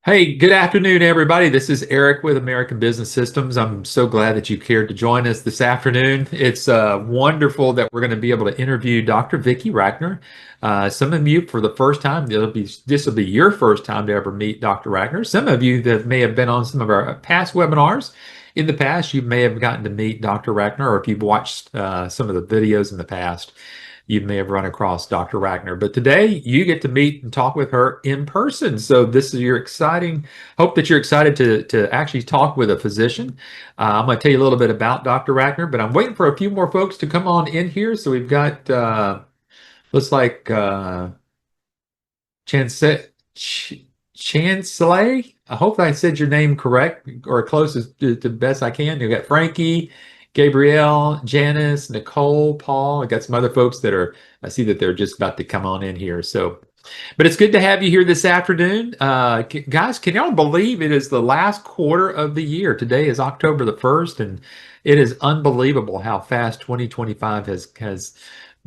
Hey, good afternoon, everybody. This is Eric with American Business Systems. I'm so glad that you cared to join us this afternoon. It's wonderful that we're going to be able to interview Dr. Vicki Rachner. Some of you, for the first time, this will be your first time to ever meet Dr. Rachner. Some of you that may have been on some of our past webinars in the past, you may have gotten to meet Dr. Rachner, or if you've watched some of the videos in the past, you may have run across Dr. Rachner. But today you get to meet and talk with her in person. So this is your exciting, hope that you're excited to actually talk with a physician. I'm going to tell you a little bit about Dr. Rachner, but I'm waiting for a few more folks to come on in here. So we've got, looks like Chance, Ch Chancellor. I hope I said your name correct or close to the best I can. You've got Frankie, Gabrielle, Janice, Nicole, Paul. I got some other folks I see that they're just about to come on in here. So, but it's good to have you here this afternoon. Guys, can y'all believe it is the last quarter of the year? Today is October the 1st, and it is unbelievable how fast 2025 has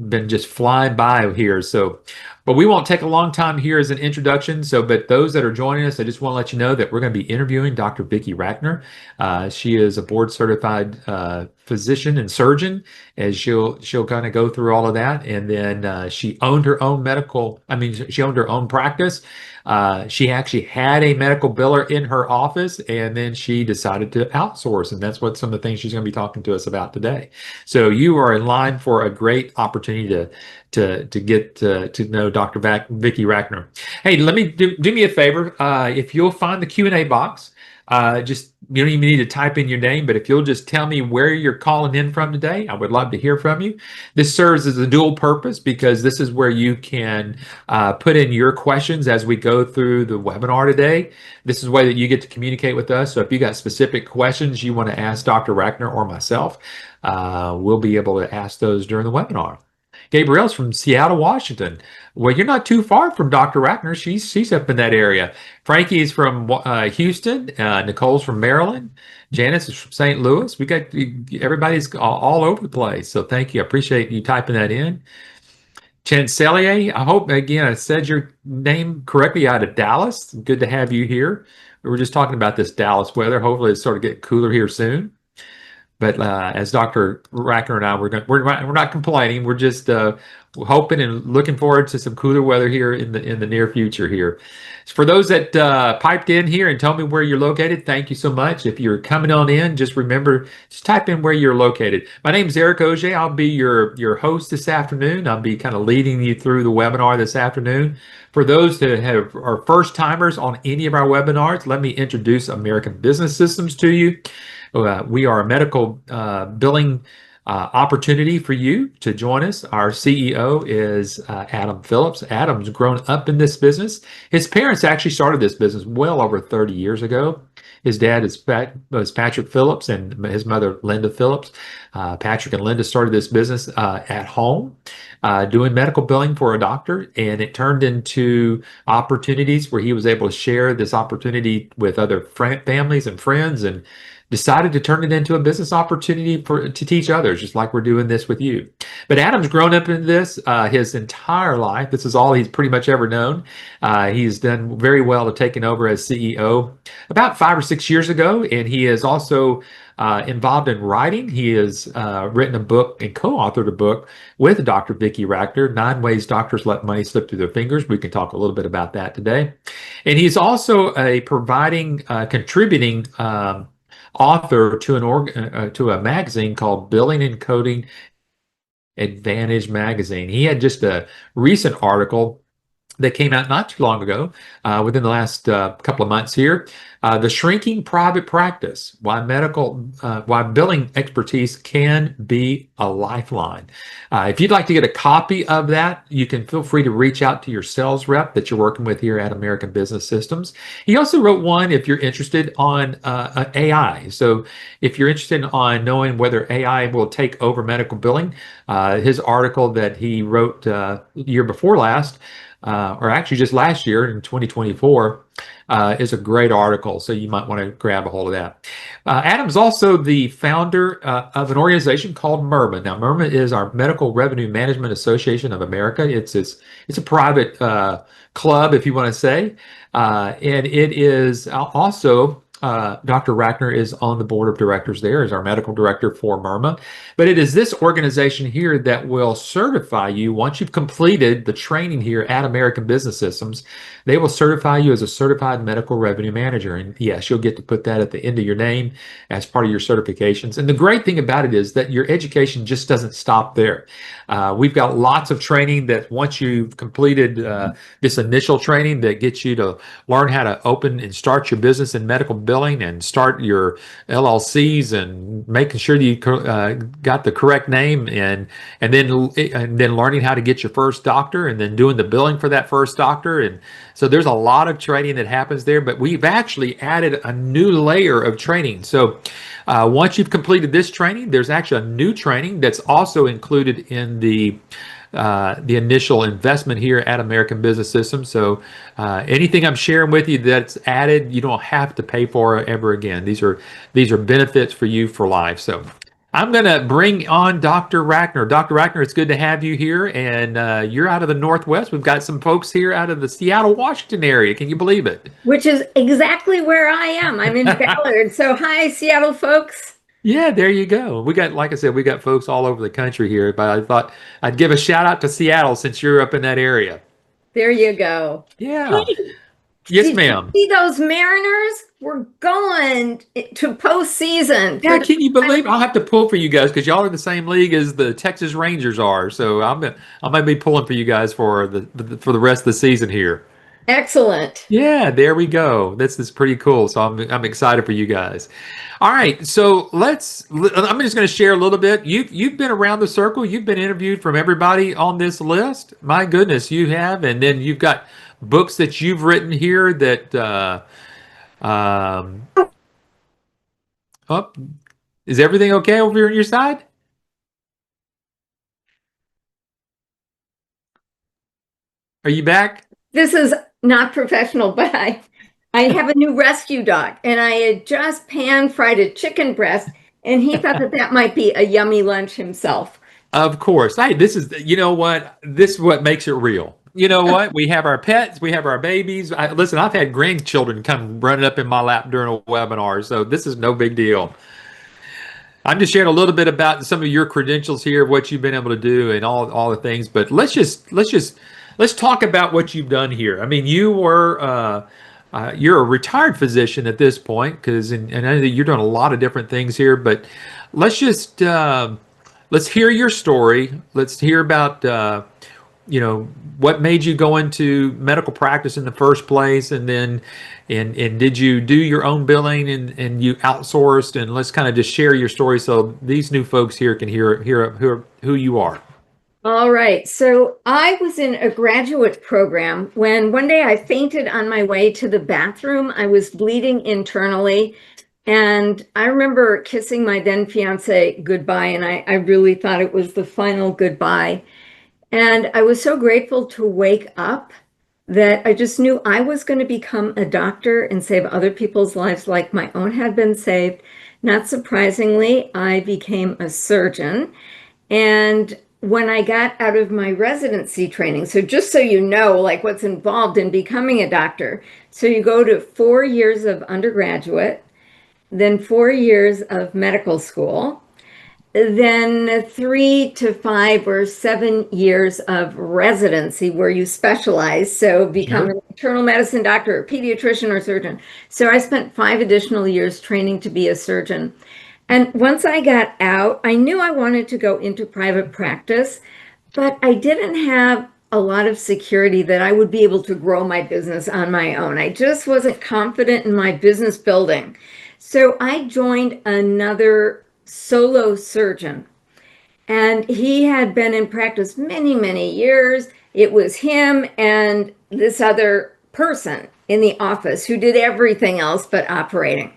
been just flying by here. So, but we won't take a long time here as an introduction. So, but those that are joining us, I just want to let you know that we're going to be interviewing Dr. Vicki Rachner. She is a board certified physician and surgeon, as she'll kind of go through all of that. And then she owned her own she owned her own practice. She actually had a medical biller in her office, and then she decided to outsource. And that's what some of the things she's going to be talking to us about today. So you are in line for a great opportunity to get to know Dr. Vicki Rachner. Hey, let me do me a favor. If you'll find the Q&A box, just you don't even need to type in your name, but if you'll just tell me where you're calling in from today, I would love to hear from you. This serves as a dual purpose because this is where you can put in your questions as we go through the webinar today. This is a way that you get to communicate with us. So if you got specific questions you want to ask Dr. Rachner or myself, we'll be able to ask those during the webinar. Gabrielle's from Seattle, Washington. Well, you're not too far from Dr. Rachner. She's up in that area. Frankie's from Houston. Nicole's from Maryland. Janice is from St. Louis. We got everybody's all over the place. So thank you. I appreciate you typing that in. Chancelier, I hope again I said your name correctly, out of Dallas. Good to have you here. We were just talking about this Dallas weather. Hopefully it's sort of getting cooler here soon. But as Dr. Rachner and I, we're not complaining. We're just hoping and looking forward to some cooler weather here in the near future here. For those that piped in here and told me where you're located, thank you so much. If you're coming on in, just remember, just type in where you're located. My name is Eric Auger. I'll be your host this afternoon. I'll be kind of leading you through the webinar this afternoon. For those that are first timers on any of our webinars, let me introduce American Business Systems to you. We are a medical billing opportunity for you to join us. Our CEO is Adam Phillips. Adam's grown up in this business. His parents actually started this business well over 30 years ago. His dad was Patrick Phillips and his mother, Linda Phillips. Patrick and Linda started this business at home, doing medical billing for a doctor, and it turned into opportunities where he was able to share this opportunity with other families and friends, and decided to turn it into a business opportunity to teach others, just like we're doing this with you. But Adam's grown up in this his entire life. This is all he's pretty much ever known. He's done very well to taking over as CEO about 5 or 6 years ago, and he is also involved in writing. He has written a book and co-authored a book with Dr. Vicki Rachner, 9 Ways Doctors Let Money Slip Through Their Fingers. We can talk a little bit about that today. And he's also a contributing author to a magazine called Billing and Coding Advantage magazine. He had just a recent article that came out not too long ago, within the last couple of months here. The Shrinking Private Practice, why billing expertise can be a lifeline. If you'd like to get a copy of that, you can feel free to reach out to your sales rep that you're working with here at American Business Systems. He also wrote one if you're interested on AI. So if you're interested on knowing whether AI will take over medical billing, his article that he wrote year before last or actually just last year in 2024, is a great article. So you might want to grab a hold of that. Adam's also the founder of an organization called MERMA. Now, MERMA is our Medical Revenue Management Association of America. It's a private club, if you want to say, and it is also. Dr. Rackner is on the board of directors there as our medical director for MERMA. But it is this organization here that will certify you once you've completed the training here at American Business Systems. They will certify you as a certified medical revenue manager. And yes, you'll get to put that at the end of your name as part of your certifications. And the great thing about it is that your education just doesn't stop there. We've got lots of training that once you've completed this initial training that gets you to learn how to open and start your business in medical billing and start your LLCs and making sure that you got the correct name and then learning how to get your first doctor and then doing the billing for that first doctor. And so there's a lot of training that happens there, but we've actually added a new layer of training. So once you've completed this training, there's actually a new training that's also included in the initial investment here at American Business System. So anything I'm sharing with you that's added, you don't have to pay for ever again. These are benefits for you for life. So I'm going to bring on Dr. Rackner. Dr. Rackner, it's good to have you here. And you're out of the Northwest. We've got some folks here out of the Seattle, Washington area. Can you believe it? Which is exactly where I am. I'm in Ballard. So hi, Seattle folks. Yeah, there you go. We got, like I said, we got folks all over the country here, but I thought I'd give a shout out to Seattle since you're up in that area. There you go. Yeah. Hey, Yes, did you ma'am. see those Mariners? We're going to postseason Yeah, for the can you believe I'll have to pull for you guys because y'all are the same league as the Texas Rangers are. So I might be pulling for you guys for the rest of the season here. excellent. Yeah, there we go. This is pretty cool. So I'm excited for you guys. All right, so I'm just going to share a little bit. You've been around the circle. You've been interviewed from everybody on this list. My goodness, you have, and then you've got books that you've written here that. Um, oh, is everything okay over here on your side? Are you back? This is not professional, but I have a new rescue dog, and I had just pan-fried a chicken breast, and he thought that that might be a yummy lunch himself. Of course. Hey, this is, you know what? This is what makes it real. You know what? We have our pets, we have our babies. Listen, I've had grandchildren come running up in my lap during a webinar, so this is no big deal. I'm just sharing a little bit about some of your credentials here, what you've been able to do, and all the things. But let's talk about what you've done here. I mean, you're a retired physician at this point because, and I know that you're doing a lot of different things here. But let's just let's hear your story. Let's hear about what made you go into medical practice in the first place, and then and did you do your own billing and you outsourced, and let's kind of just share your story so these new folks here can hear who you are. All right. So I was in a graduate program when one day I fainted on my way to the bathroom. I was bleeding internally. And I remember kissing my then fiance goodbye. And I really thought it was the final goodbye. And I was so grateful to wake up that I just knew I was going to become a doctor and save other people's lives like my own had been saved. Not surprisingly, I became a surgeon. And when I got out of my residency training, so just so you know, like what's involved in becoming a doctor. So you go to 4 years of undergraduate, then 4 years of medical school, then 3 to 5 or 7 years of residency where you specialize. So become Sure. an internal medicine doctor, or pediatrician, or surgeon. So I spent 5 additional years training to be a surgeon. And once I got out, I knew I wanted to go into private practice, but I didn't have a lot of security that I would be able to grow my business on my own. I just wasn't confident in my business building. So I joined another solo surgeon, and he had been in practice many, many years. It was him and this other person in the office who did everything else but operating.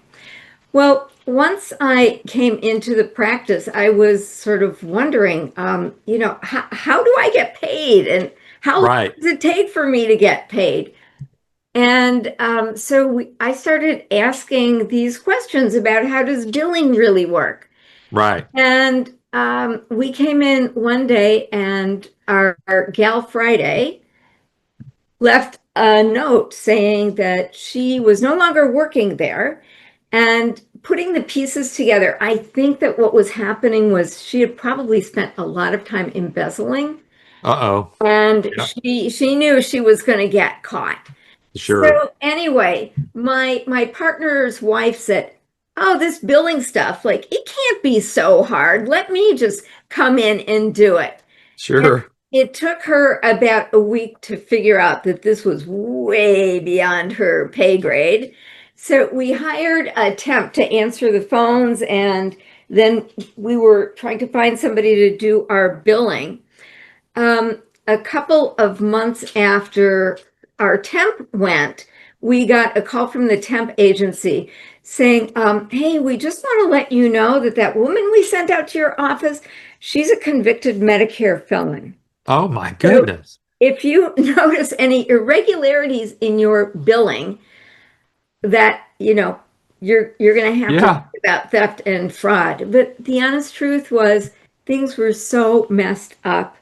Well, once I came into the practice, I was sort of wondering, how do I get paid and How long Right. does it take for me to get paid? And I started asking these questions about how does billing really work? Right. And we came in one day, and our gal Friday left a note saying that she was no longer working there. And putting the pieces together, I think that what was happening was she had probably spent a lot of time embezzling, Uh-oh. and Yeah, she knew she was going to get caught. sure. So anyway, my partner's wife said, "Oh, this billing stuff, like it can't be so hard. Let me just come in and do it." And Sure. it took her about a week to figure out that this was way beyond her pay grade. So we hired a temp to answer the phones, and then we were trying to find somebody to do our billing. A couple of months after our temp went, we got a call from the temp agency saying, "Hey, we just want to let you know that that woman we sent out to your office, she's a convicted Medicare felon. Oh my So goodness. if you notice any irregularities in your billing, that you're going to have to Yeah, think about theft and fraud." But the honest truth was things were so messed up.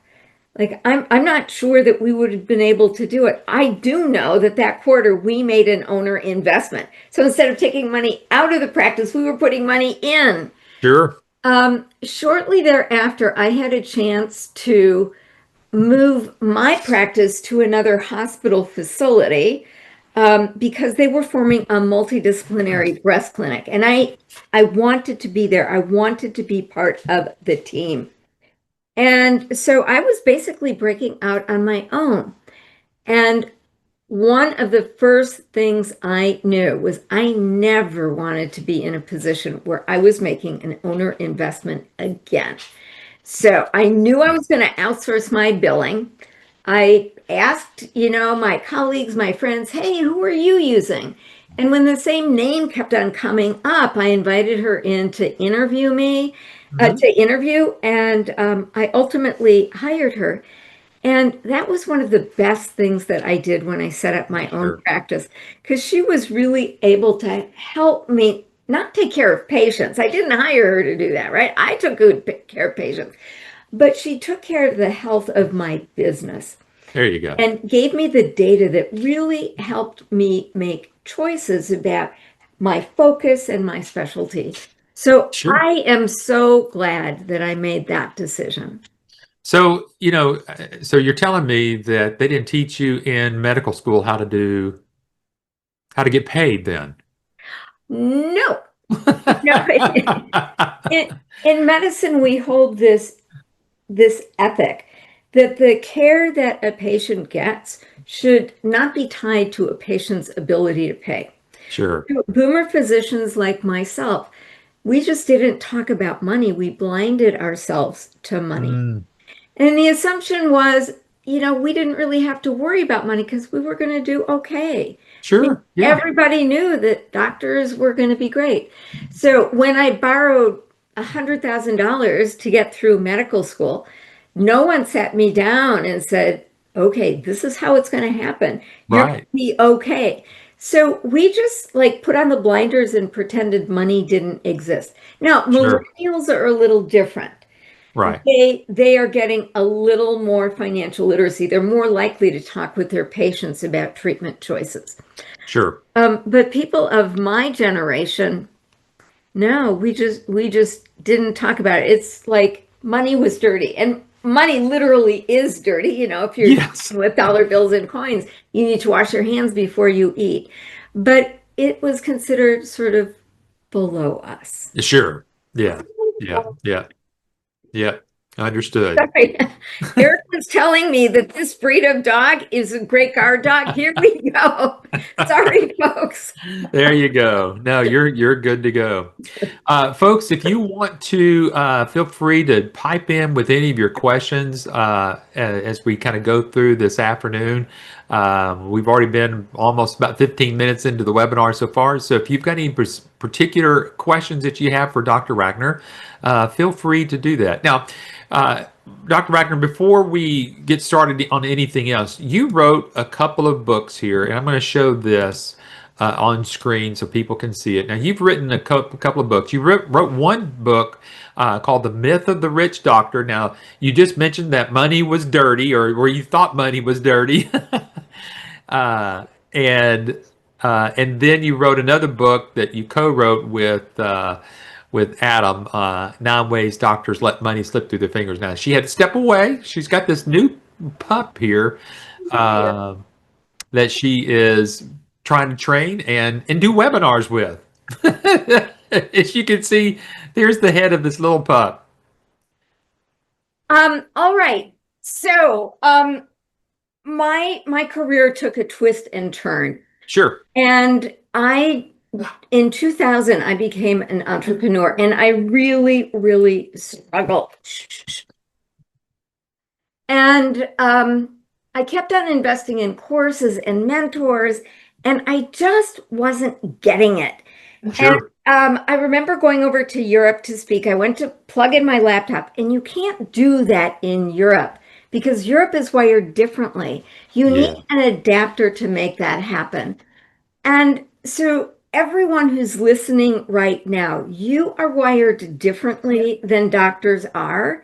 Like I'm not sure that we would have been able to do it. I do know that that quarter we made an owner investment. So instead of taking money out of the practice, we were putting money in. sure. Shortly thereafter, I had a chance to move my practice to another hospital facility because they were forming a multidisciplinary breast clinic, and I wanted to be there. I wanted to be part of the team. And so I was basically breaking out on my own. And one of the first things I knew was I never wanted to be in a position where I was making an owner investment again. So I knew I was going to outsource my billing. I asked, my colleagues, my friends, "Hey, who are you using?" And when the same name kept on coming up, I invited her in to interview me, Hmm. and I ultimately hired her. And that was one of the best things that I did when I set up my own Sure. practice, because she was really able to help me not take care of patients. I didn't hire her to do that, right? I took good care of patients, but she took care of the health of my business There you go. and gave me the data that really helped me make choices about my focus and my specialty. So Sure. I am so glad that I made that decision. So, so you're telling me that they didn't teach you in medical school how to get paid then? No, no. In medicine, we hold this ethic that the care that a patient gets should not be tied to a patient's ability to pay. Sure. Boomer physicians like myself, we just didn't talk about money. We blinded ourselves to money. Mm, And the assumption was, we didn't really have to worry about money because we were going to do okay. I mean, sure. Yeah. everybody knew that doctors were going to be great. So when I borrowed $100,000 to get through medical school, no one sat me down and said, "Okay, this is how it's going to happen. You're going Right. to be okay." So we just like put on the blinders and pretended money didn't exist. Now, Sure. millennials are a little different. Right. They are getting a little more financial literacy. They're more likely to talk with their patients about treatment choices. Sure. But people of my generation, no, we just didn't talk about it. It's like money was dirty, and money literally is dirty. If you're Yes. dealing with dollar bills and coins, you need to wash your hands before you eat. But it was considered sort of below us. Sure. Yeah. Yeah. Yeah. Yeah. Understood. Sorry. Eric was telling me that this breed of dog is a great guard dog. Here we go. Sorry, folks. There you go. No, you're good to go. Folks, if you want to feel free to pipe in with any of your questions as we kind of go through this afternoon. We've already been almost about 15 minutes into the webinar so far. So if you've got any particular questions that you have for Dr. Wagner, feel free to do that. Now, Dr. Wagner, before we get started on anything else, you wrote a couple of books here, and I'm going to show this on screen so people can see it. Now, you've written a couple of books. You wrote one book called The Myth of the Rich Doctor. Now, you just mentioned that money was dirty, or you thought money was dirty. uh, and and then you wrote another book that you co-wrote with Adam, 9 Ways Doctors Let Money Slip Through Their Fingers. Now she had to step away. She's got this new pup here Yeah. uh, that she is trying to train and do webinars with. As you can see, there's the head of this little pup. All right. So, my career took a twist and turn. Sure. And in 2000, I became an entrepreneur and I really, really struggled. And I kept on investing in courses and mentors, and I just wasn't getting it. And Sure. I remember going over to Europe to speak. I went to plug in my laptop, and you can't do that in Europe because Europe is wired differently. You need Yeah. an adapter to make that happen. And so, everyone who's listening right now, you are wired differently than doctors are.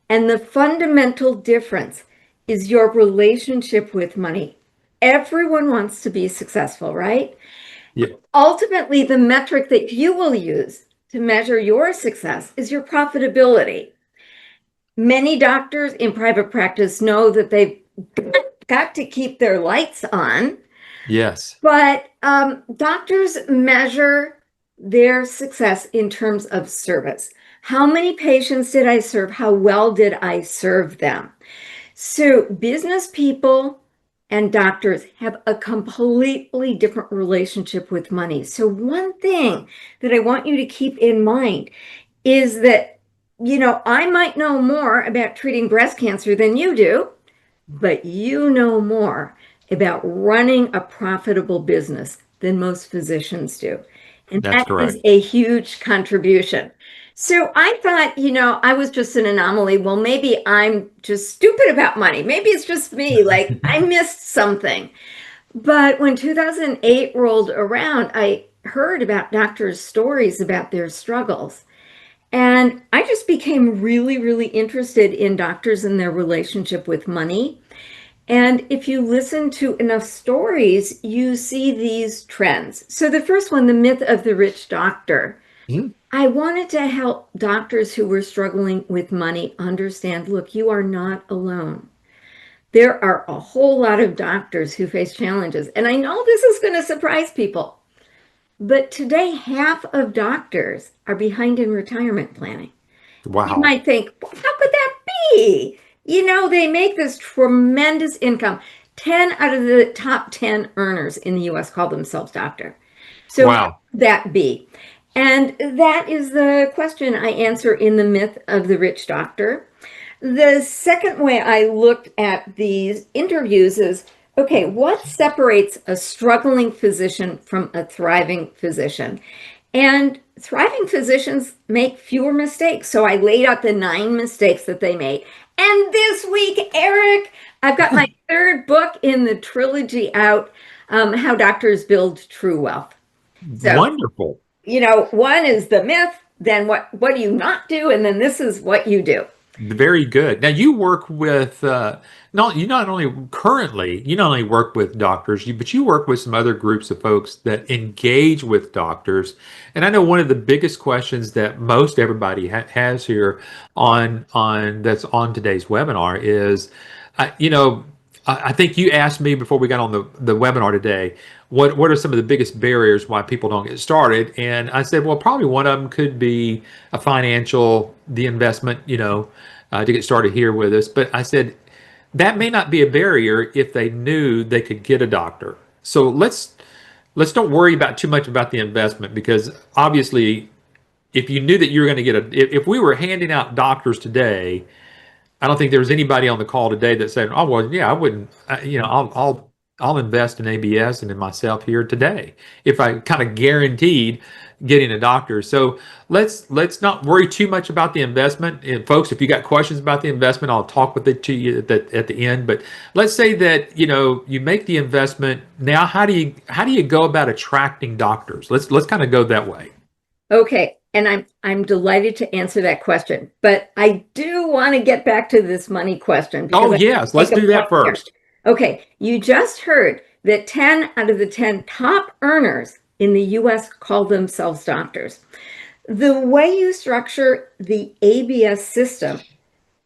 And the fundamental difference is your relationship with money. Everyone wants to be successful, right? Yeah. Ultimately, the metric that you will use to measure your success is your profitability. Many doctors in private practice know that they've got to keep their lights on, Yes. but doctors measure their success in terms of service. How many patients did I serve? How well did I serve them? So, business people and doctors have a completely different relationship with money. So, one thing that I want you to keep in mind is that, I might know more about treating breast cancer than you do, but you know more about running a profitable business than most physicians do. And That's that is correct. a huge contribution. So I thought, I was just an anomaly. Well, maybe I'm just stupid about money. Maybe it's just me. Like I missed something. But when 2008 rolled around, I heard about doctors' stories about their struggles. And I just became really, really interested in doctors and their relationship with money. And if you listen to enough stories, you see these trends. So, the first one, the myth of the rich doctor. Mhm. I wanted to help doctors who were struggling with money understand, look, you are not alone. There are a whole lot of doctors who face challenges. And I know this is going to surprise people, but today, half of doctors are behind in retirement planning. You Wow. might think, well, how could that be? They make this tremendous income. 10 out of the top 10 earners in the US call themselves doctor. So, how Wow. could that be? And that is the question I answer in the myth of the rich doctor. The second way I looked at these interviews is okay, what separates a struggling physician from a thriving physician? And thriving physicians make fewer mistakes. So I laid out the 9 mistakes that they made. And this week, Eric, I've got my third book in the trilogy out, How Doctors Build True Wealth. So, Wonderful. one is the myth, then what do you not do? And then this is what you do. Very good. Now you work with you not only work with doctors, but you work with some other groups of folks that engage with doctors. And I know one of the biggest questions that most everybody has here on that's on today's webinar is, I think you asked me before we got on the webinar today, what are some of the biggest barriers why people don't get started? And I said, well, probably one of them could be the investment, to get started here with us. But I said that may not be a barrier if they knew they could get a doctor. So let's don't worry about too much about the investment because obviously, if you knew that you were going to get if we were handing out doctors today, I don't think there was anybody on the call today that said, "Oh well, yeah, I wouldn't. I'll invest in ABS and in myself here today if I kind of guaranteed getting a doctor. So let's not worry too much about the investment. And folks, if you got questions about the investment, I'll talk with it to you at the end. But let's say that you make the investment. Now, how do you go about attracting doctors? Let's kind of go that way. Okay, and I'm delighted to answer that question, but I do want to get back to this money question because Oh I yes, let's make a do point that here. first. Okay, you just heard that 10 out of the 10 top earners in the US call themselves doctors. The way you structure the ABS system,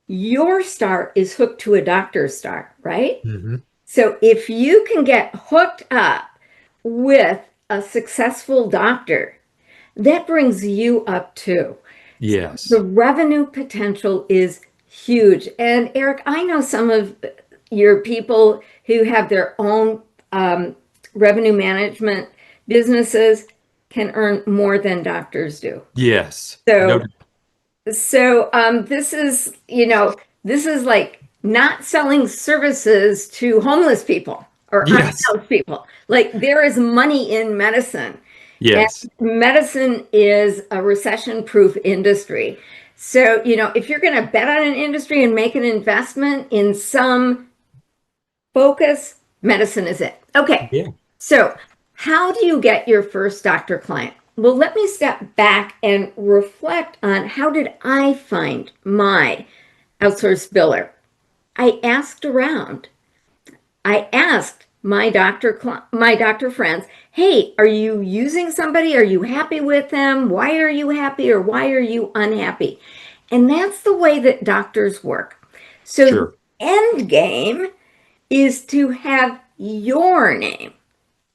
your star is hooked to a doctor's star, right? Hmm. So if you can get hooked up with a successful doctor, that brings you up too. The Yes. revenue potential is huge. And Eric, I know some of your people who have their own revenue management businesses can earn more than doctors do. Yes. No. So, this is, this is like not selling services to homeless people or Yes. unhoused people. Like there is money in medicine. And Yes. medicine is a recession-proof industry. So, if you're going to bet on an industry and make an investment in some focus, medicine is it. Okay. Yeah. So, how do you get your first doctor client? Well, let me step back and reflect on how did I find my outsourced biller? I asked around. I asked my doctor friends, hey, are you using somebody? Are you happy with them? Why are you happy or why are you unhappy? And that's the way that doctors work. So the Sure. end game is to have your name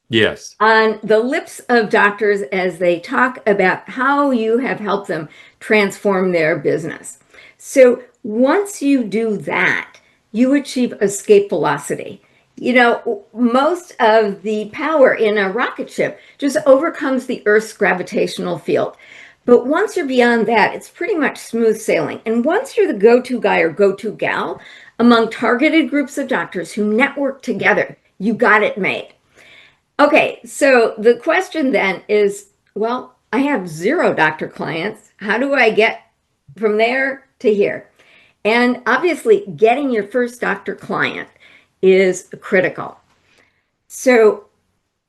Yes. on the lips of doctors as they talk about how you have helped them transform their business. So once you do that, you achieve escape velocity. Most of the power in a rocket ship just overcomes the Earth's gravitational field. But once you're beyond that, it's pretty much smooth sailing. And once you're the go-to guy or go-to gal among targeted groups of doctors who network together, you got it made. Okay, so the question then is, well, I have 0 doctor clients. How do I get from there to here? And obviously, getting your first doctor client is critical. So,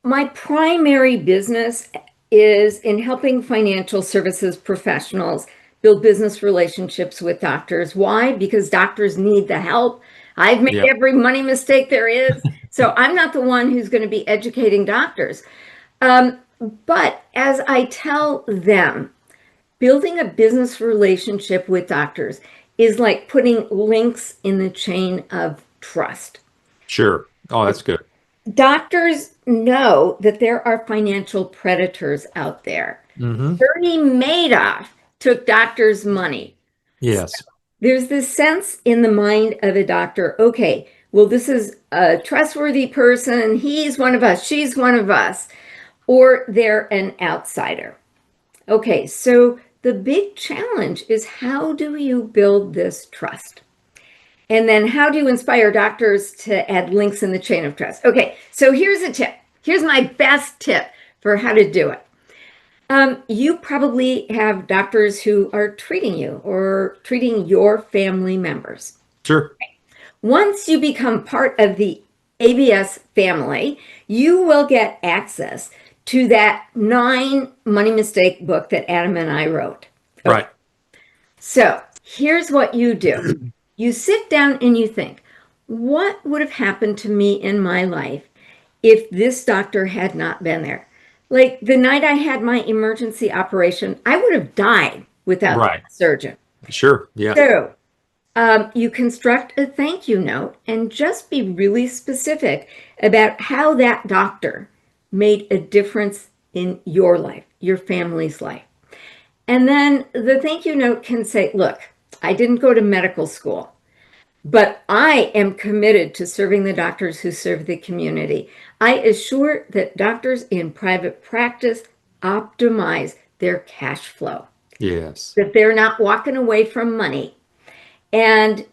my primary business is in helping financial services professionals build business relationships with doctors. Why? Because doctors need the help. I've made Yeah. every money mistake there is. So I'm not the one who's going to be educating doctors. But as I tell them, building a business relationship with doctors is like putting links in the chain of trust. Sure. Oh, that's good. Doctors know that there are financial predators out there. Hmm. Bernie Madoff took doctors' money. Yes. There's this sense in the mind of a doctor, okay, well, this is a trustworthy person. He's one of us. She's one of us. Or they're an outsider. Okay, so the big challenge is how do you build this trust? And then how do you inspire doctors to add links in the chain of trust? Okay, so here's a tip. Here's my best tip for how to do it. You probably have doctors who are treating you or treating your family members. Sure. Once you become part of the ABS family, you will get access to that 9 money mistake book that Adam and I wrote. Okay. Right. So here's what you do. You sit down and you think, what would have happened to me in my life if this doctor had not been there? Like the night I had my emergency operation, I would have died without Right. that surgeon. Sure. Yeah. So you construct a thank you note and just be really specific about how that doctor made a difference in your life, your family's life. And then the thank you note can say, look, I didn't go to medical school, but I am committed to serving the doctors who serve the community. I assure that doctors in private practice optimize their cash flow, Yes. that they're not walking away from money. And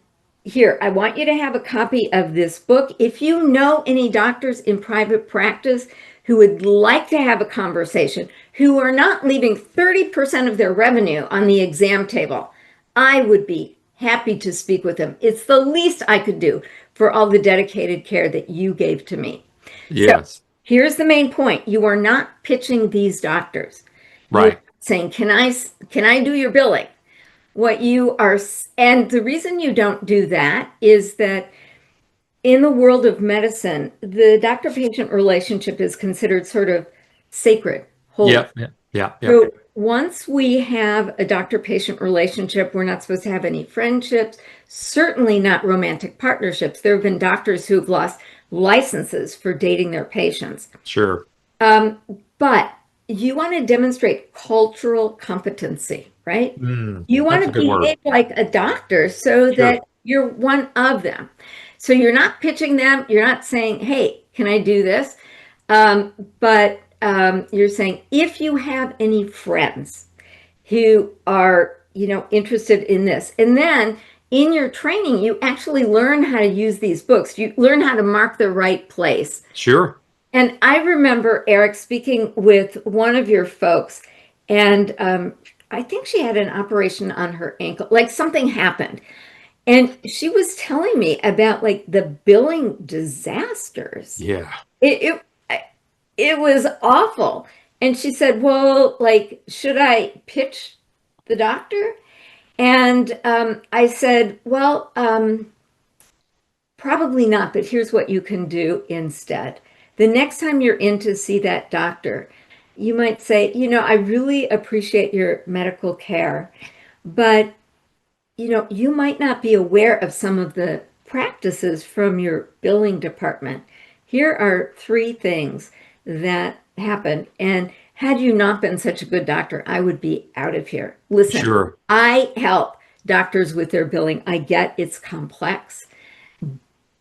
here, I want you to have a copy of this book. If you know any doctors in private practice who would like to have a conversation, who are not leaving 30% of their revenue on the exam table, I would be happy to speak with them. It's the least I could do for all the dedicated care that you gave to me. So Yes. here's the main point. You are not pitching these doctors. You are Right. saying, can I do your billing? What you are, and the reason you don't do that is that in the world of medicine, the doctor-patient relationship is considered sort of sacred, holy. Yep. Yep. Yep. Yep. So once we have a doctor-patient relationship, we're not supposed to have any friendships, certainly not romantic partnerships. There have been doctors who've lost licenses for dating their patients. Sure. Um, but you want to demonstrate cultural competency, right? You want That's a to good word. behave like a doctor so Sure. that you're one of them. So you're not pitching them. You're not saying, hey, can I do this? But you're saying, if you have any friends who are, interested in this, and then in your training, you actually learn how to use these books. You learn how to mark the right place. Sure. And I remember, Eric, speaking with one of your folks, and I think she had an operation on her ankle, like something happened. And she was telling me about like the billing disasters. Yeah. It it was awful. And she said, "Well, like, should I pitch the doctor?" And I said, "Well, probably not, but here's what you can do instead. The next time you're in to see that doctor, you might say, I really appreciate your medical care, but you might not be aware of some of the practices from your billing department. Here are three things that happened. And had you not been such a good doctor, I would be out of here. Listen, Sure. I help doctors with their billing. I get it's complex,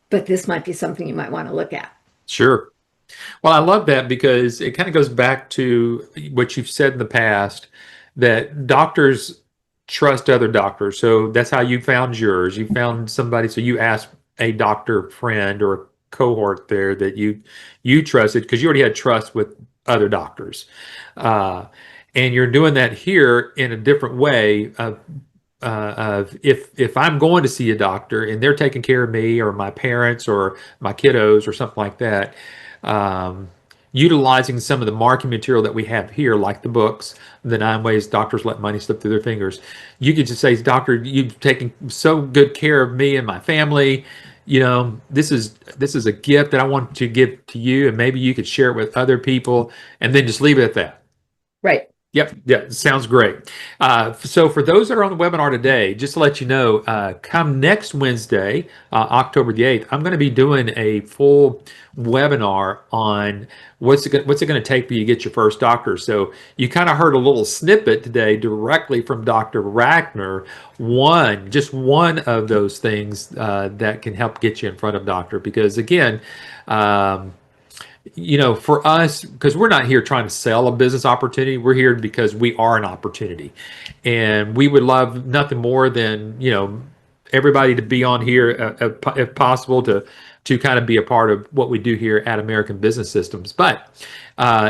but this might be something you might want to look at. Sure. Well, I love that because it kind of goes back to what you've said in the past that doctors trust other doctors. So that's how you found yours. You found somebody, so you asked a doctor friend or a cohort there that you trusted because you already had trust with other doctors. Uh, and you're doing that here in a different way of if I'm going to see a doctor and they're taking care of me or my parents or my kiddos or something like that, um, utilizing some of the marketing material that we have here, like the books, the 9 ways doctors let money slip through their fingers. You could just say, "Doctor, you've taken so good care of me and my family. This is a gift that I want to give to you, and maybe you could share it with other people, and then just leave it at that." Right. Yep, yeah, sounds great. So for those that are on the webinar today, just to let you know, come next Wednesday, October the 8th, I'm going to be doing a full webinar on what's it going to take for you to get your first doctor. So you kind of heard a little snippet today directly from Dr. Rackner, just one of those things that can help get you in front of doctor. Because again, for us, because we're not here trying to sell a business opportunity, we're here because we are an opportunity. And we would love nothing more than, everybody to be on here if possible to kind of be a part of what we do here at American Business Systems. But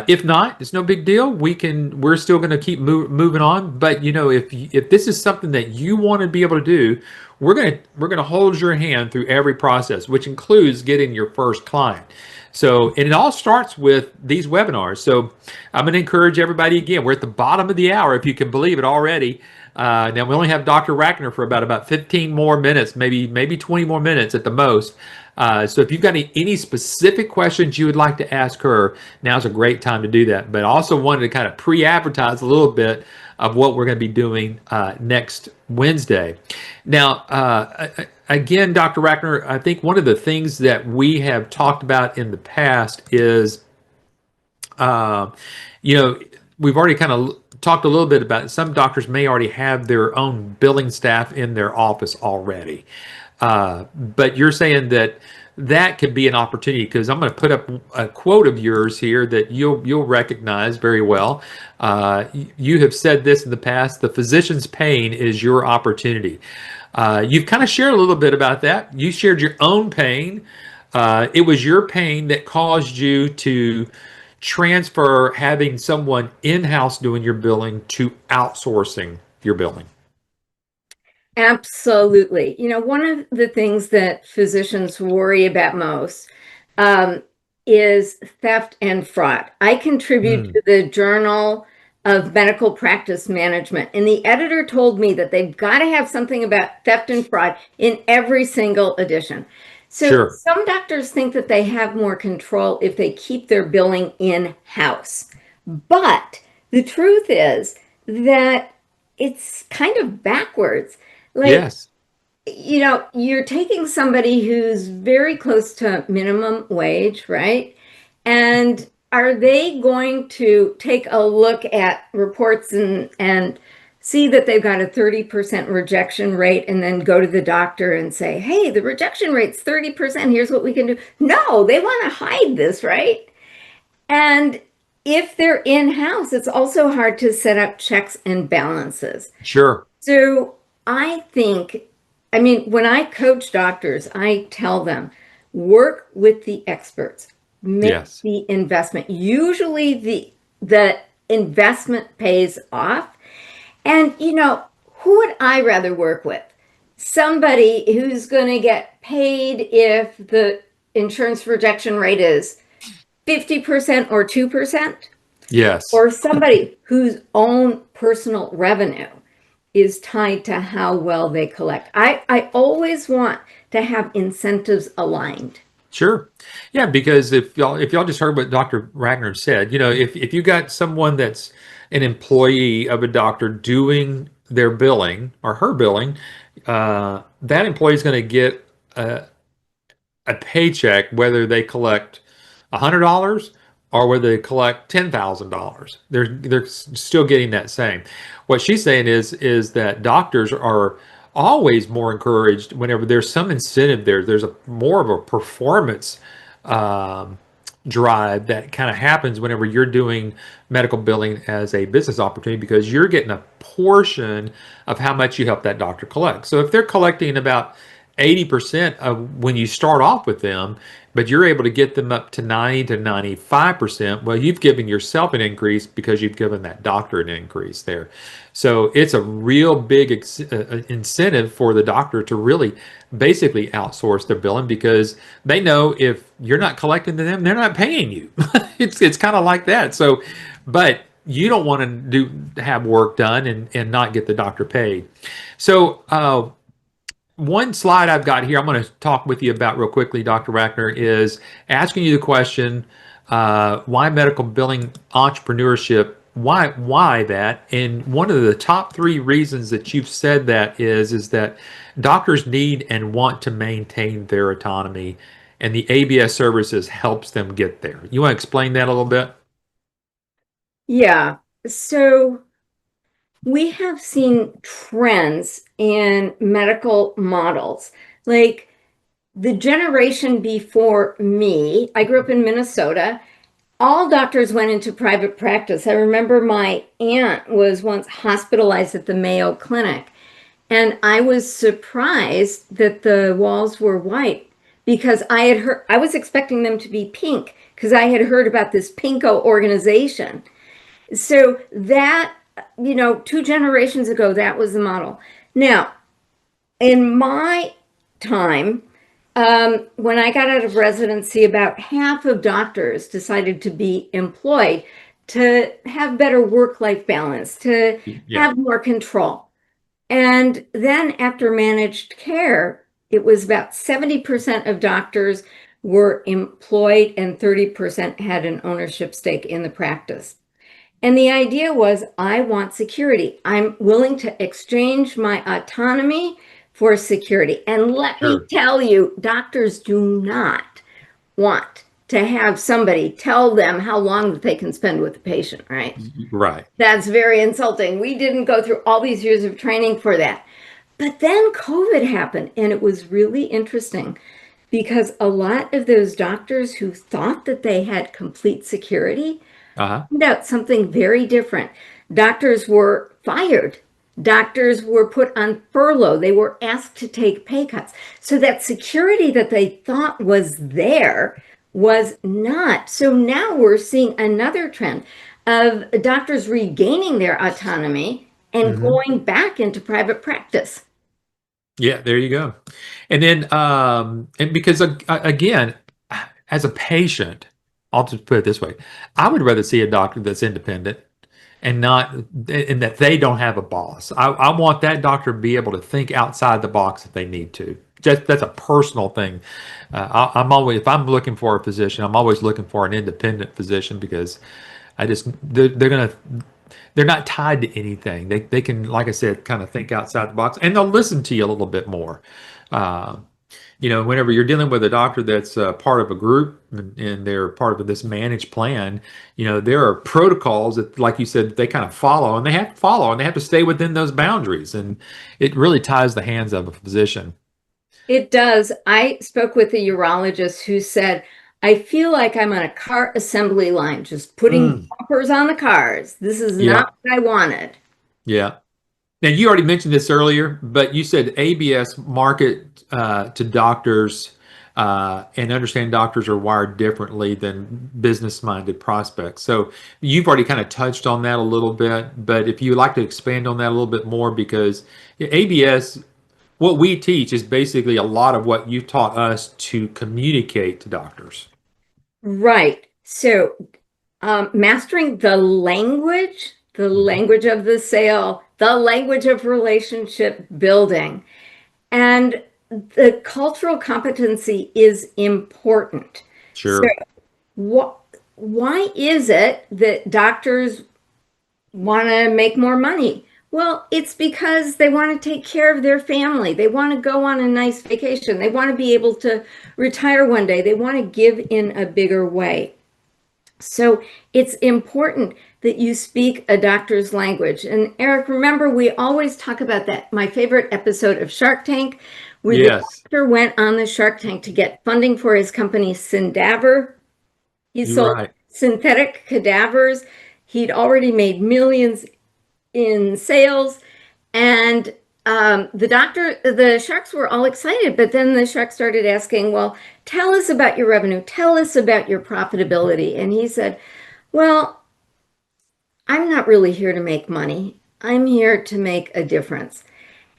if not, it's no big deal. We're still going to keep moving on. But if this is something that you want to be able to do, we're gonna hold your hand through every process, which includes getting your first client. So, and it all starts with these webinars. So I'm going to encourage everybody again. We're at the bottom of the hour, if you can believe it already. Now we only have Dr. Rackner for about 15 more minutes, maybe 20 more minutes at the most. So if you've got any specific questions you would like to ask her, now's a great time to do that. But I also wanted to kind of pre-advertise a little bit of what we're going to be doing next Wednesday. Now, again, Dr. Rackner, I think one of the things that we have talked about in the past is, you know, we've already kind of talked a little bit about it. Some doctors may already have their own billing staff in their office already. But you're saying that could be an opportunity, because I'm going to put up a quote of yours here that you'll recognize very well. You have said this in the past: "The physician's pain is your opportunity." You've kind of shared a little bit about that. You shared your own pain. It was your pain that caused you to transfer having someone in-house doing your billing to outsourcing your billing? Absolutely. One of the things that physicians worry about most um, is theft and fraud. I contribute Mm, to the Journal of Medical Practice Management, and the editor told me that they've got to have something about theft and fraud in every single edition. So sure. some doctors think that they have more control if they keep their billing in-house. But the truth is that it's kind of backwards. Like, Yes. you're taking somebody who's very close to minimum wage, right? And are they going to take a look at reports and see that they've got a 30% rejection rate and then go to the doctor and say, hey, the rejection rate's 30%. Here's what we can do. No, they want to hide this, right? And if they're in-house, it's also hard to set up checks and balances. Sure. So I think, I mean, when I coach doctors, I tell them work with the experts, make Yes. the investment. Usually the investment pays off. And who would I rather work with? Somebody who's going to get paid if the insurance rejection rate is 50% or 2%, Yes. or somebody whose own personal revenue is tied to how well they collect. I always want to have incentives aligned. Sure. Yeah, because if y'all just heard what Dr. Ragnar said, if you got someone that's an employee of a doctor doing their billing or her billing, that employee is going to get a paycheck whether they collect $100 or whether they collect $10,000. They're still getting that same. What she's saying is that doctors are always more encouraged whenever there's some incentive there. There's a more of a performance um, drive that kind of happens whenever you're doing medical billing as a business opportunity because you're getting a portion of how much you help that doctor collect. So if they're collecting about 80% of when you start off with them, but you're able to get them up to 90 to 95%, well, you've given yourself an increase because you've given that doctor an increase there. So it's a real big incentive for the doctor to really basically outsource their billing because they know if you're not collecting to them, they're not paying you. It's kind of like that. So, but you don't want to have work done and not get the doctor paid. So, one slide I've got here, I'm going to talk with you about real quickly, Dr. Wagner, is asking you the question, why medical billing entrepreneurship? Why that? And one of the top three reasons that you've said that is that doctors need and want to maintain their autonomy, and the ABS services helps them get there. You want to explain that a little bit? Yeah. So we have seen trends in medical models. Like the generation before me, I grew up in Minnesota. All doctors went into private practice. I remember my aunt was once hospitalized at the Mayo Clinic, and I was surprised that the walls were white because I was expecting them to be pink because I had heard about this Pinko organization. So that, 2 generations ago, that was the model. Now, in my time, when I got out of residency, about half of doctors decided to be employed to have better work-life balance, to Yeah, have more control. And then after managed care, it was about 70% of doctors were employed and 30% had an ownership stake in the practice. And the idea was, I want security. I'm willing to exchange my autonomy for security. And let me sure. tell you, doctors do not want to have somebody tell them how long that they can spend with the patient, right? Right. That's very insulting. We didn't go through all these years of training for that. But then COVID happened, and it was really interesting because a lot of those doctors who thought that they had complete security Uh-huh. found out something very different. Doctors were fired. Doctors were put on furlough. They were asked to take pay cuts. So that security that they thought was there was not. So now we're seeing another trend of doctors regaining their autonomy and Hmm. going back into private practice. Yeah, there you go. And then, and because again, as a patient, I'll just put it this way, I would rather see a doctor that's independent and not, and that they don't have a boss. I want that doctor to be able to think outside the box if they need to. Just that's a personal thing. I'm always, if I'm looking for a physician, I'm always looking for an independent physician because they're gonna, they're not tied to anything. They can, like I said, kind of think outside the box, and they'll listen to you a little bit more. Uh, whenever you're dealing with a doctor that's part of a group and they're part of this managed plan, there are protocols that, like you said, they kind of follow, and they have to follow, and they have to stay within those boundaries, and it really ties the hands of a physician. It does. I spoke with a urologist who said, I feel like I'm on a car assembly line, just putting Mm, bumpers on the cars. This is not yeah, what I wanted. yeah. Now, you already mentioned this earlier, but you said ABS market to doctors and understand doctors are wired differently than business-minded prospects. So you've already kind of touched on that a little bit, but if you'd like to expand on that a little bit more, because ABS, what we teach is basically a lot of what you taught us to communicate to doctors. Right. So, mastering the Mhm. language of the sale, the language of relationship building, and the cultural competency is important. So, Sure. wh why is it that doctors want to make more money? Well, it's because they want to take care of their family. They want to go on a nice vacation. They want to be able to retire one day. They want to give in a bigger way. So it's important that you speak a doctor's language. And Eric, remember, we always talk about that. My favorite episode of Shark Tank, where the Yes, doctor went on the Shark Tank to get funding for his company, Syndaver. He you're sold right. synthetic cadavers. He'd already made millions in sales. And the sharks were all excited, but then the shark started asking, well, tell us about your revenue, tell us about your profitability. And he said, well, I'm not really here to make money. I'm here to make a difference.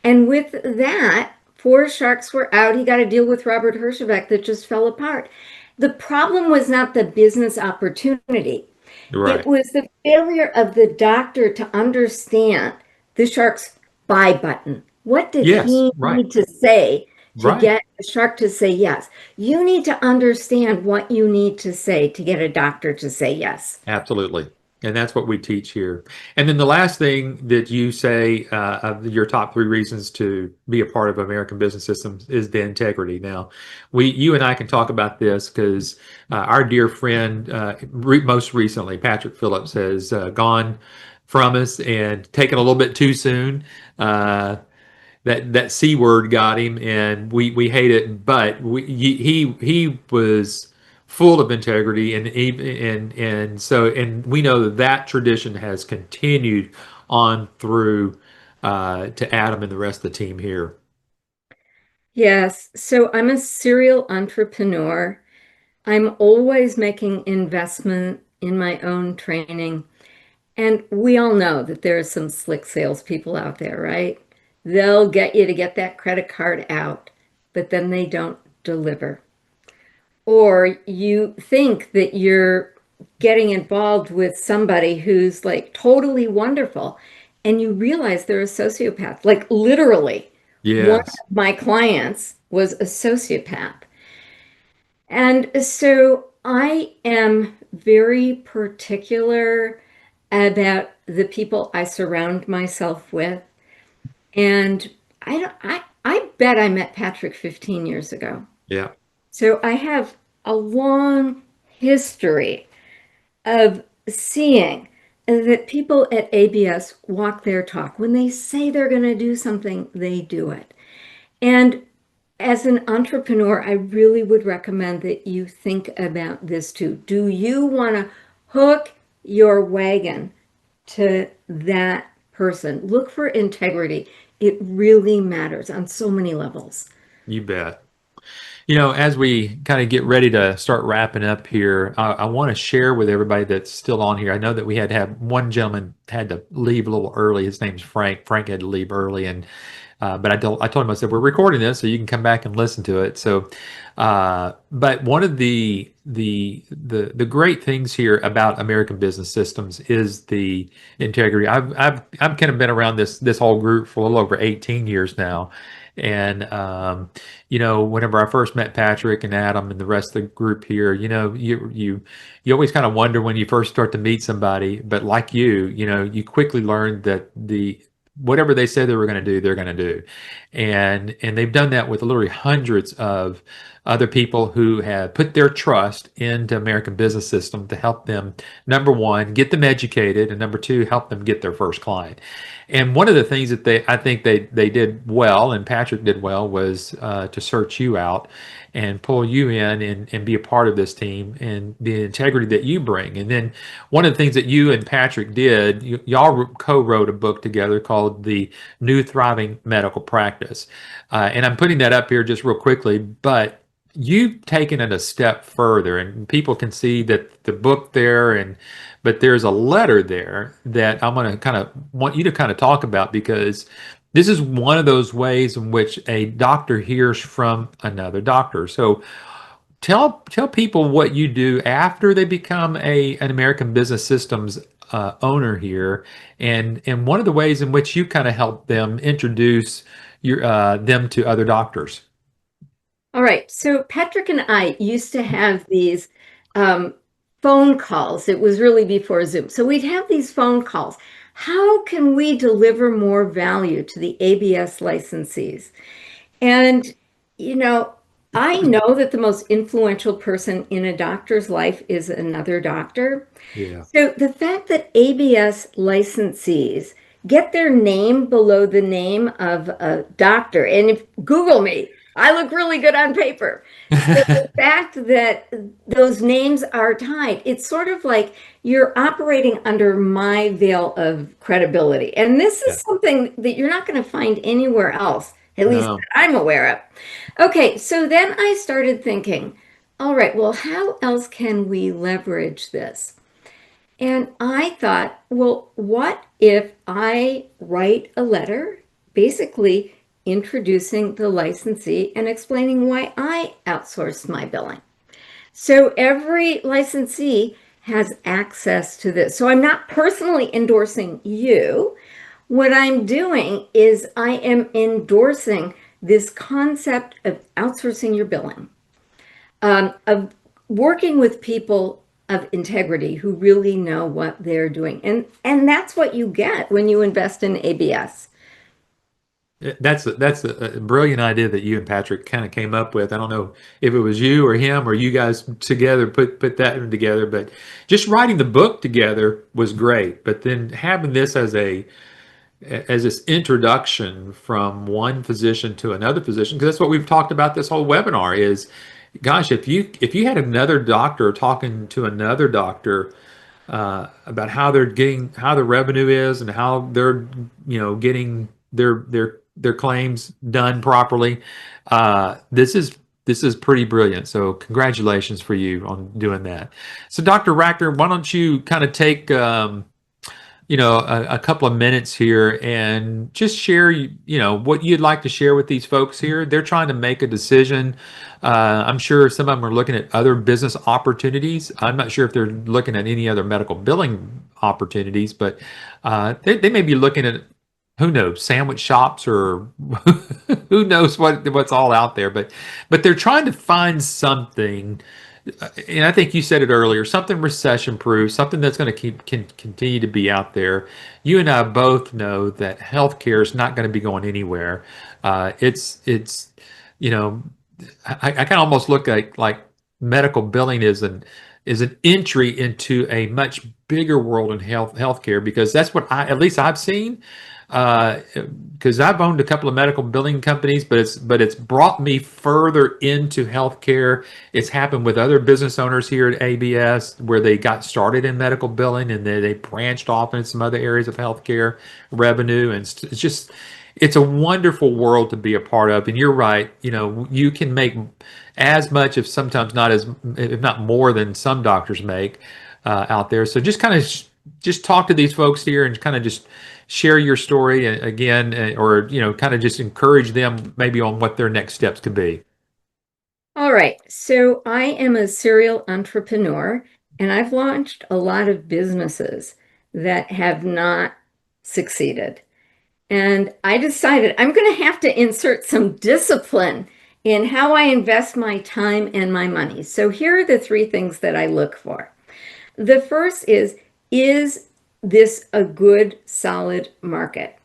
And with that, four sharks were out. He got a deal with Robert Herjavec that just fell apart. The problem was not the business opportunity. You're It right. was the failure of the doctor to understand the shark's buy button. What did Yes, he right, need to say to right. get a shark to say yes? You need to understand what you need to say to get a doctor to say yes. Absolutely. And that's what we teach here. And then the last thing that you say of your top three reasons to be a part of American business systems is the integrity. Now, you and I can talk about this because our dear friend, most recently, Patrick Phillips, has gone from us and taken a little bit too soon. That C word got him, and we hate it. But he was full of integrity, and we know that that tradition has continued on through to Adam and the rest of the team here. Yes, so I'm a serial entrepreneur. I'm always making investment in my own training. And we all know that there are some slick salespeople out there, right? They'll get you to get that credit card out, but then they don't deliver. Or you think that you're getting involved with somebody who's like totally wonderful, and you realize they're a sociopath. Like literally, one Yes, of my clients was a sociopath. And so I am very particular about the people I surround myself with. And I bet I met Patrick 15 years ago. yeah, So I have a long history of seeing that people at ABS walk their talk. When they say they're going to do something, they do it. And as an entrepreneur, I really would recommend that you think about this too. Do you want to hook your wagon to that person? Look for integrity. It really matters on so many levels. you bet. As we kind of get ready to start wrapping up here, I want to share with everybody that's still on here. I know that we had to have one gentleman had to leave a little early. His name's Frank. Frank had to leave early, and but I told him, I said, we're recording this, so you can come back and listen to it. So, but one of the great things here about American business systems is the integrity. I've kind of been around this whole group for a little over 18 years now, and whenever I first met Patrick and Adam and the rest of the group here, you always kind of wonder when you first start to meet somebody, but like you quickly learn that the whatever they said they were going to do, they're going to do. And they've done that with literally hundreds of other people who have put their trust into American business system to help them, number one, get them educated, and number two, help them get their first client. And one of the things that I think they did well, and Patrick did well, was to search you out and pull you in and be a part of this team and the integrity that you bring. And then one of the things that you and Patrick did, y'all co-wrote a book together called The New Thriving Medical Practice. And I'm putting that up here just real quickly, but you've taken it a step further, and people can see that the book there, but there's a letter there that I'm going to kind of want you to kind of talk about, because this is one of those ways in which a doctor hears from another doctor. So tell people what you do after they become an American Business Systems owner here, and one of the ways in which you kind of help them introduce them to other doctors. All right. So Patrick and I used to have these um, phone calls. It was really before Zoom. So we'd have these phone calls. How can we deliver more value to the ABS licensees? And, you know, I know that the most influential person in a doctor's life is another doctor. Yeah. So the fact that ABS licensees get their name below the name of a doctor, and if Google me, I look really good on paper. So the fact that those names are tied, it's sort of like you're operating under my veil of credibility. And this Yeah. is something that you're not going to find anywhere else, at least No. that I'm aware of. Okay, so then I started thinking, all right, well, how else can we leverage this? And I thought, well, what if I write a letter basically introducing the licensee and explaining why I outsourced my billing? So every licensee has access to this. So I'm not personally endorsing you. What I'm doing is I am endorsing this concept of outsourcing your billing, of working with people of integrity who really know what they're doing. And that's what you get when you invest in ABS. That's a brilliant idea that you and Patrick kind of came up with. I don't know if it was you or him or you guys together put that together, but just writing the book together was great. But then having this as this introduction from one physician to another physician, because that's what we've talked about this whole webinar is, gosh, if you had another doctor talking to another doctor about how the revenue is and how they're getting their claims done properly. This is pretty brilliant. So congratulations for you on doing that. So Dr. Rackner, why don't you kind of take a couple of minutes here and just share what you'd like to share with these folks here. They're trying to make a decision. I'm sure some of them are looking at other business opportunities. I'm not sure if they're looking at any other medical billing opportunities, but they may be looking at, who knows, sandwich shops, or who knows what's all out there. But they're trying to find something, and I think you said it earlier, something recession proof, something that's going to continue to be out there. You and I both know that healthcare is not going to be going anywhere. It's you know I kind of almost look like medical billing is an entry into a much bigger world in healthcare, because that's what at least I've seen. Because I've owned a couple of medical billing companies, but it's brought me further into healthcare. It's happened with other business owners here at ABS where they got started in medical billing and they branched off into some other areas of healthcare revenue, and it's a wonderful world to be a part of. And you're right, you can make as much, if sometimes not as, if not more than some doctors make out there. So just kind of just talk to these folks here and kind of just share your story again, or kind of just encourage them maybe on what their next steps could be. All right, so I am a serial entrepreneur and I've launched a lot of businesses that have not succeeded. And I decided I'm going to have to insert some discipline in how I invest my time and my money. So here are the three things that I look for. The first is this a good, solid market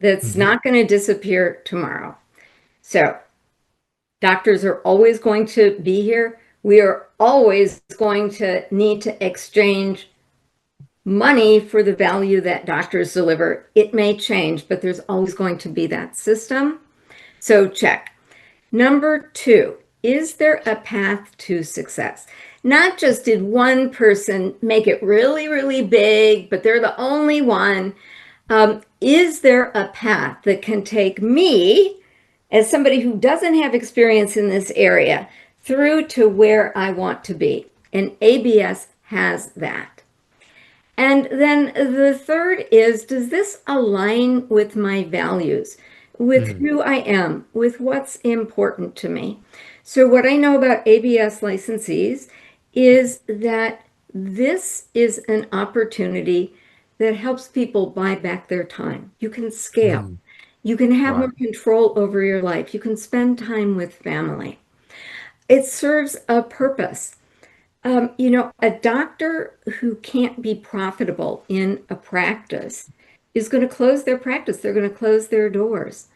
that's Mhm. not going to disappear tomorrow? So doctors are always going to be here. We are always going to need to exchange money for the value that doctors deliver. It may change, but there's always going to be that system. So check. Number two, is there a path to success? Not just did one person make it really, really big, but they're the only one. Is there a path that can take me, as somebody who doesn't have experience in this area, through to where I want to be? And ABS has that. And then the third is, does this align with my values, with Mm. who I am, with what's important to me? So, what I know about ABS licensees is that this is an opportunity that helps people buy back their time. You can scale, Mm. you can have Right. more control over your life, you can spend time with family. It serves a purpose. A doctor who can't be profitable in a practice is going to close their practice. They're going to close their doors.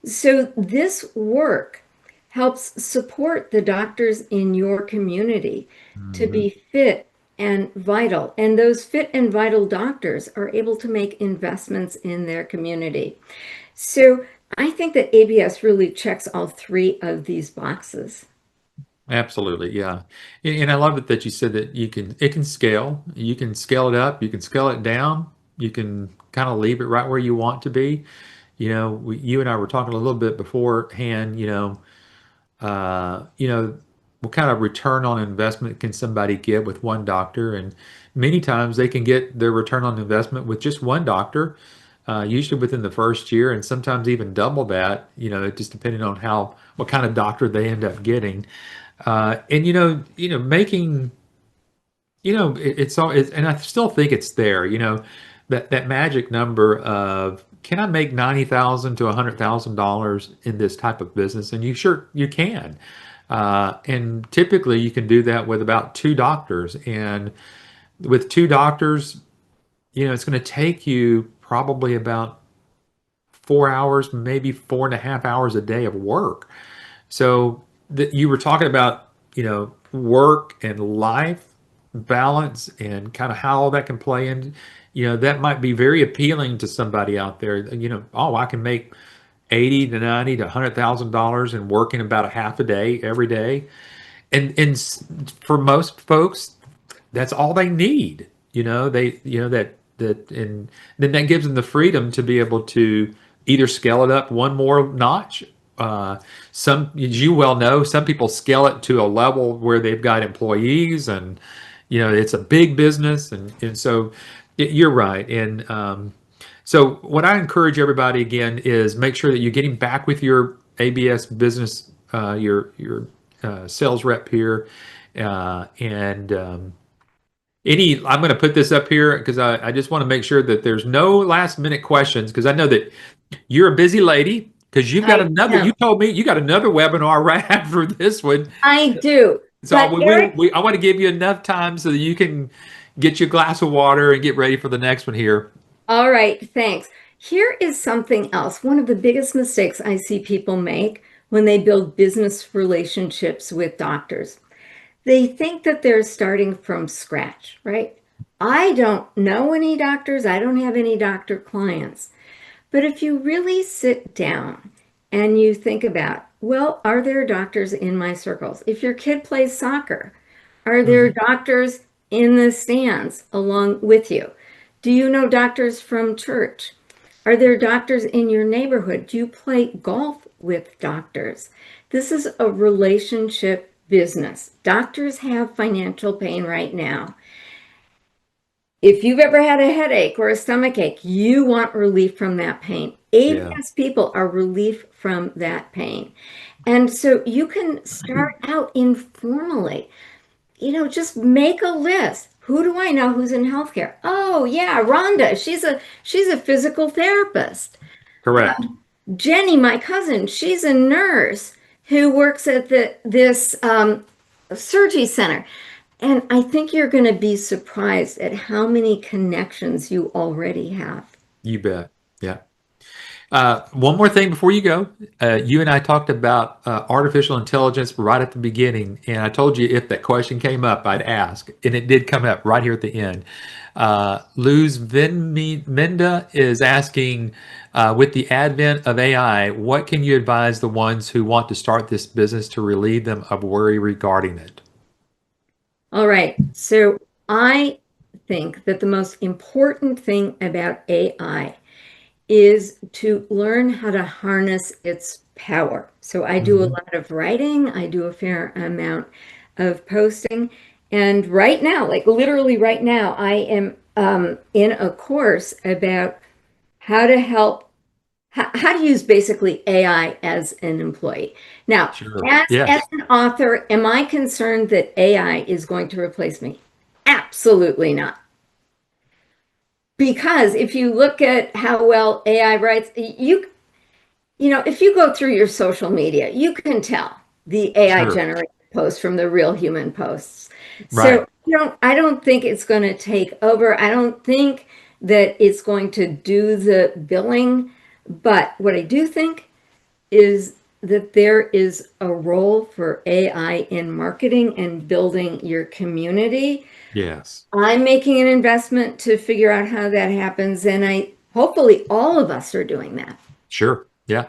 So this work helps support the doctors in your community to Mhm. be fit and vital. And those fit and vital doctors are able to make investments in their community. So I think that ABS really checks all three of these boxes. Absolutely, yeah. And I love it that you said that it can scale. You can scale it up, you can scale it down, you can kind of leave it right where you want to be. You and I were talking a little bit beforehand, what kind of return on investment can somebody get with one doctor? And many times they can get their return on investment with just one doctor, usually within the first year, and sometimes even double that, just depending on what kind of doctor they end up getting. And making, it's all, and I still think it's there, that magic number of, can I make 90,000 to $100,000 in this type of business? And you can. And typically you can do that with about two doctors. And with two doctors, it's going to take you probably about 4 hours, maybe 4.5 hours a day of work. So you were talking about, work and life balance and kind of how all that can play in. That might be very appealing to somebody out there. Oh, I can make 80 to 90 to $100,000 and working about a half a day every day. And for most folks, that's all they need. And then that gives them the freedom to be able to either scale it up one more notch. As you well know, some people scale it to a level where they've got employees, and it's a big business, and so you're right. And so what I encourage everybody again is make sure that you're getting back with your ABS business, your sales rep here, and I'm going to put this up here because I just want to make sure that there's no last minute questions, because I know that you're a busy lady, because I you am. told me you got another webinar right after this one. I do. So But Eric, I want to give you enough time so that you can get your glass of water and get ready for the next one here. all right, thanks. Here is something else. One of the biggest mistakes I see people make when they build business relationships with doctors. They think that they're starting from scratch, right? I don't know any doctors. I don't have any doctor clients. But if you really sit down and you think about, well, are there doctors in my circles? If your kid plays soccer, are there Mhm. doctors in the stands along with you? Do you know doctors from church? Are there doctors in your neighborhood? Do you play golf with doctors? This is a relationship business. Doctors have financial pain right now. If you've ever had a headache or a stomach ache, you want relief from that pain. Yeah. ABS people are relief from that pain. And so you can start out informally. Just make a list. Who do I know who's in healthcare? Oh, yeah, Rhonda. She's a physical therapist. Correct. Jenny, my cousin, she's a nurse who works at this surgery center. And I think you're going to be surprised at how many connections you already have. You bet. Yeah. One more thing before you go. You and I talked about artificial intelligence right at the beginning, and I told you if that question came up, I'd ask, and it did come up right here at the end. Luz Minda is asking, with the advent of AI, what can you advise the ones who want to start this business to relieve them of worry regarding it? All right. So I think that the most important thing about AI is to learn how to harness its power. So I do a Mhm. lot of writing, I do a fair amount of posting. And right now, like literally right now, I am in a course about how to help, how to use basically AI as an employee. Now, Sure. as Yes. an author, am I concerned that AI is going to replace me? Absolutely not. Because if you look at how well AI writes, if you go through your social media, you can tell the AI Sure. generated posts from the real human posts. Right. So, I don't think it's going to take over. I don't think that it's going to do the billing. But what I do think is that there is a role for AI in marketing and building your community. Yes. I'm making an investment to figure out how that happens, and I hopefully all of us are doing that. Sure. Yeah.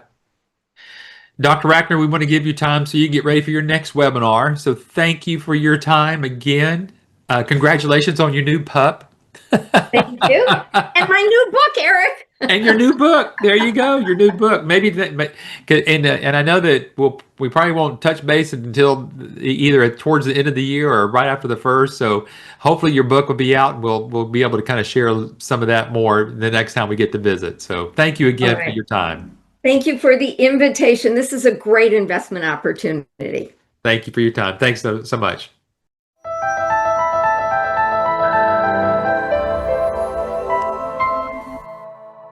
Dr. Rackner, we want to give you time so you get ready for your next webinar. So thank you for your time again. Congratulations on your new pup. Thank you. And my new book, Eric. And your new book. There you go. Your new book. Maybe that, and I know that we probably won't touch base until either towards the end of the year or right after the first. So hopefully your book will be out. And we'll be able to kind of share some of that more the next time we get to visit. So thank you All again for right. your time. Thank you for the invitation. This is a great investment opportunity. Thank you for your time. Thanks so much.